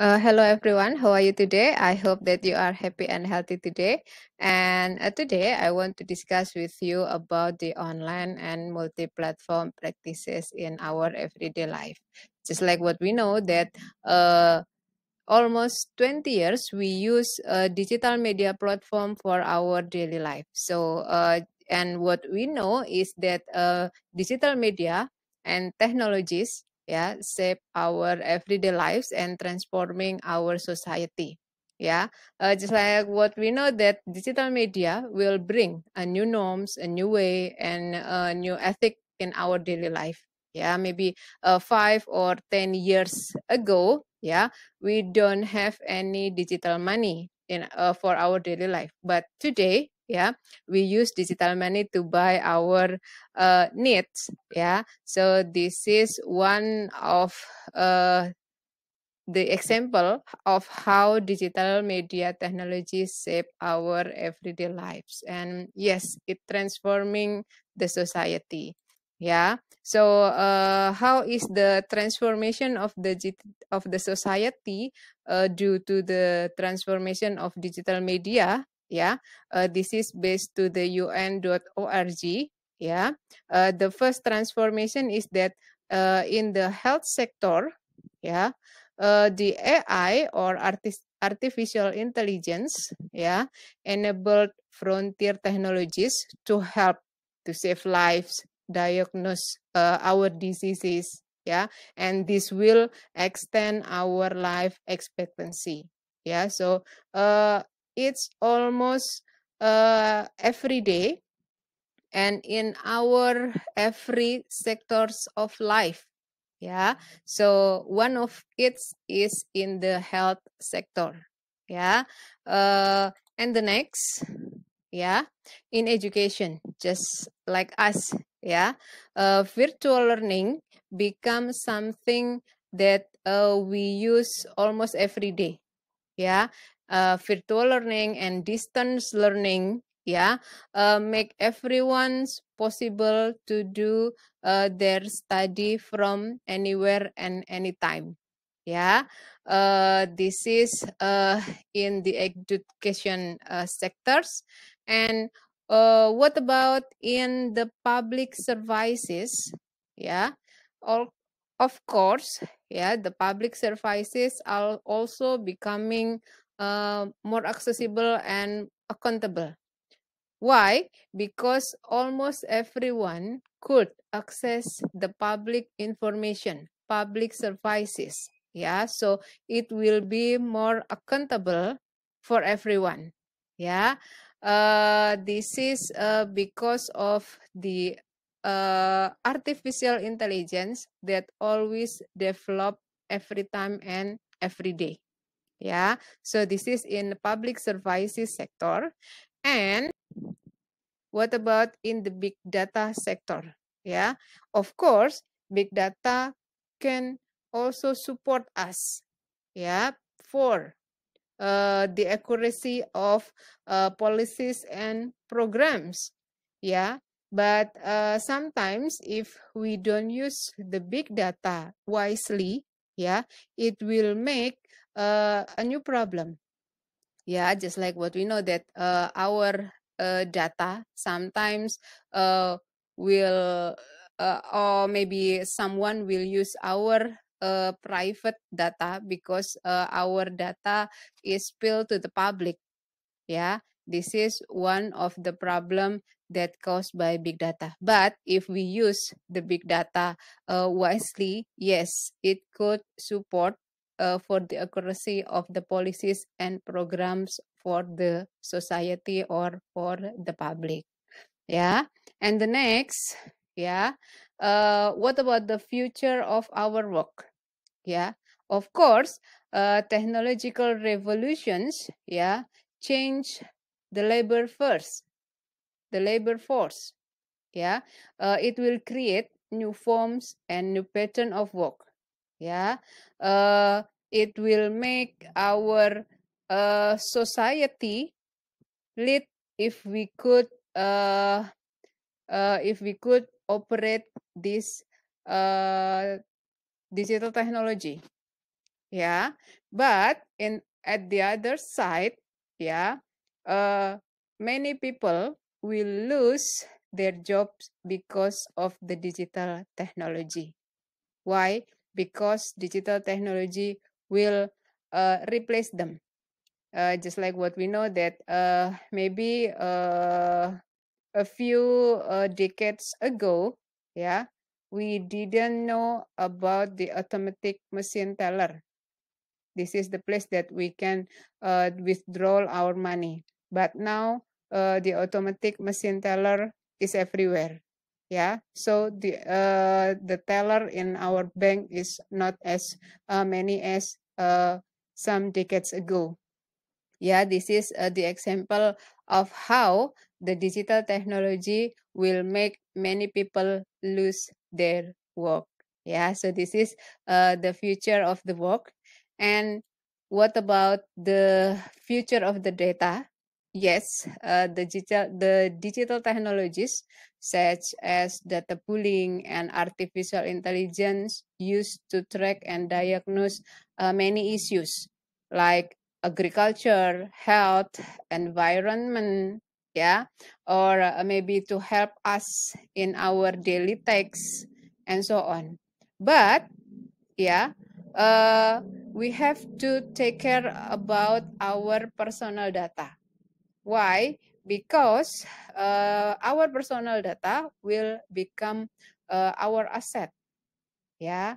Hello everyone, how are you today? I hope that you are happy and healthy today. And today I want to discuss with you about the online and multi-platform practices in our everyday life. Just like what we know that uh, almost 20 years we use a digital media platform for our daily life. And what we know is that digital media and technologies shape our everyday lives and transforming our society. Just like what we know that digital media will bring a new norms, a new way, and a new ethic in our daily life. Maybe 5 or 10 years ago, we don't have any digital money in for our daily life, but today, we use digital money to buy our needs. So this is one of uh, the example of how digital media technologies shape our everyday lives, and yes, it transforming the society. How is the transformation of the society due to the transformation of digital media? This is based to the UN.org. The first transformation is that in the health sector, yeah the AI or artificial intelligence, enabled frontier technologies to help to save lives, diagnose our diseases, and this will extend our life expectancy. So it's almost every day and in our every sectors of life. So one of it is in the health sector. yeah uh, and the next, in education, just like us. Virtual learning becomes something that we use almost every day. Virtual learning and distance learning, make everyone's possible to do their study from anywhere and anytime. This is in the education sectors. And what about in the public services? Yeah, all of course. The public services are also becoming more accessible and accountable. Why? Because almost everyone could access the public information, public services. So it will be more accountable for everyone. This is because of the artificial intelligence that always develop every time and every day. So this is in the public services sector. And what about in the big data sector? Of course, big data can also support us, for the accuracy of policies and programs. But sometimes if we don't use the big data wisely, it will make a new problem. Just like what we know that our data sometimes will or maybe someone will use our private data because our data is spilled to the public. This is one of the problem that caused by big data. But if we use the big data wisely, yes, it could support for the accuracy of the policies and programs for the society or for the public. And the next, what about the future of our work? Of course, technological revolutions, change the labor force. It will create new forms and new pattern of work. It will make our society lead if we could uh, operate this uh, digital technology. Yeah, but at the other side, yeah, many people will lose their jobs because of the digital technology. Why? Because digital technology will replace them. Just like what we know that maybe a few decades ago, yeah, we didn't know about the automatic machine teller. This is the place that we can withdraw our money. But now the automatic machine teller is everywhere. Yeah, so the teller in our bank is not as many as some decades ago. Yeah, this is the example of how the digital technology will make many people lose their work. Yeah, so this is the future of the work. And what about the future of the data? Yes, the digital technologies such as data pooling and artificial intelligence used to track and diagnose many issues like agriculture, health, environment, yeah, or maybe to help us in our daily tasks and so on. But yeah, we have to take care about our personal data. Why? Because our personal data will become our asset. Yeah,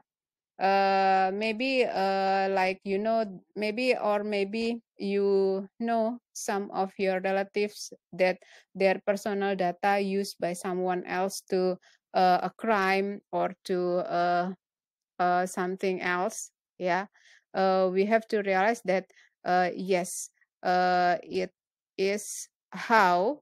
maybe like maybe you know some of your relatives that their personal data used by someone else to a crime or to something else. Yeah, we have to realize that yes, it is how,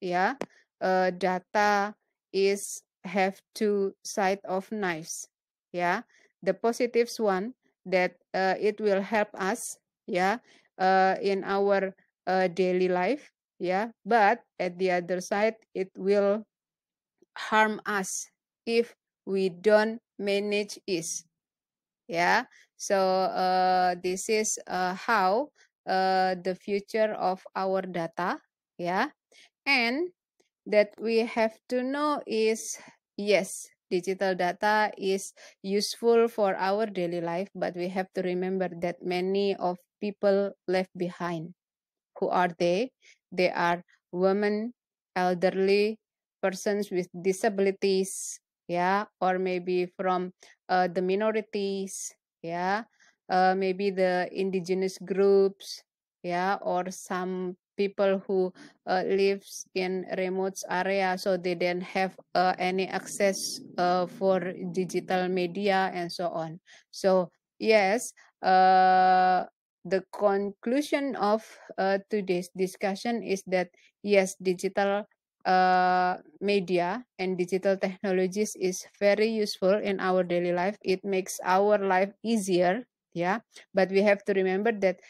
yeah, data is have two side of knives. Yeah, the positives one that it will help us, yeah, in our daily life. Yeah, but at the other side it will harm us if we don't manage it. Yeah, so this is how the future of our data. Yeah, and that we have to know is, yes, digital data is useful for our daily life, but we have to remember that many of people left behind. Who are they? They are women, elderly, persons with disabilities, yeah, or maybe from the minorities, yeah, maybe the indigenous groups, yeah, or some people who lives in remote area, so they don't have any access for digital media and so on. So yes, the conclusion of today's discussion is that yes, digital media and digital technologies is very useful in our daily life. It makes our life easier, yeah. But we have to remember that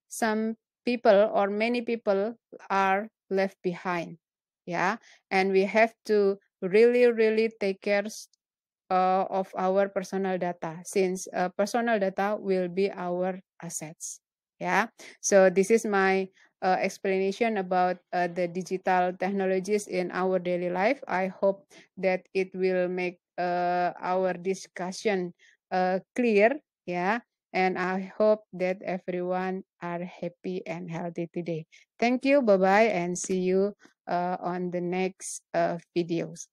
some people or many people are left behind, yeah. And we have to really, really take care of our personal data, since personal data will be our assets. Yeah, so this is my explanation about the digital technologies in our daily life. I hope that it will make our discussion clear. Yeah, and I hope that everyone are happy and healthy today. Thank you. Bye bye, and see you on the next videos.